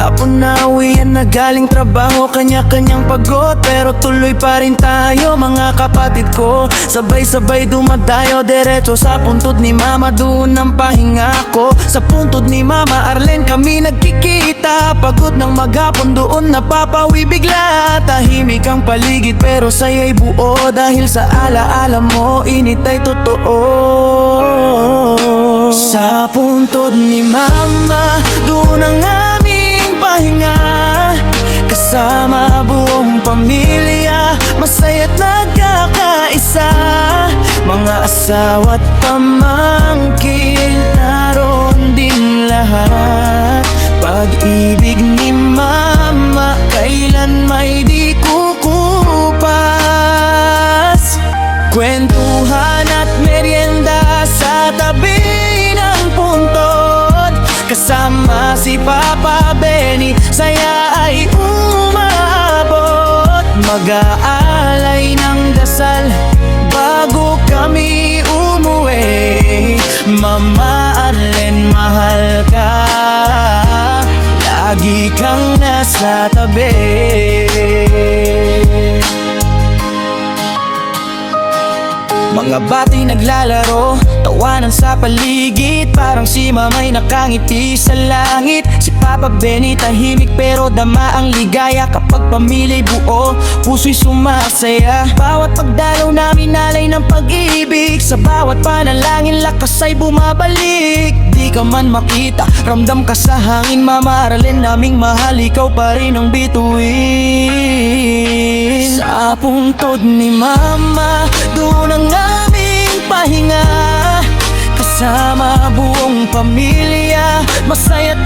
Hapon na uwian na galing trabaho, kanya-kanyang pagod, pero tuloy pa rin tayo mga kapatid ko. Sabay-sabay dumadayo, diretso sa puntod ni mama, doon ang pahinga ko. Sa puntod ni mama Arlen kami nagkikita, pagod ng maghapon doon napapawi bigla. Tahimik ang paligid pero saya'y buo, dahil sa alaala mo init ay totoo. Sa puntod ni mama, doon ang aming pahinga, kasama buong pamilya, masaya't nagkakaisa. Mga asawa't pamangkin, naroon din lahat. Pag-ibig ni mama, kailan may di kukupas. Kwentuhan at merienda sa tabi ng puntod, kasama si Papa Benny, saya ay umabot. Mag-aalay ng dasal bago kami umuwi. Mama Arlen, mahal ka, lagi kang nasa tabi. Mga batay naglalaro, tawanan sa paligid, parang si mama'y nakangiti sa langit. Si Papa Benny tahimik pero dama ang ligaya, kapag pamila'y buo, puso'y sumasaya. Bawat pagdalaw namin alay ng pag-ibig, sa bawat panalangin lakas ay bumabalik. Di ka man makita, ramdam ka sa hangin, Mama Arlen naming mahal, ikaw pa rin ang bituin. Sa puntod ni mama, doon ang aming pahinga, kasama buong pamilya, masaya't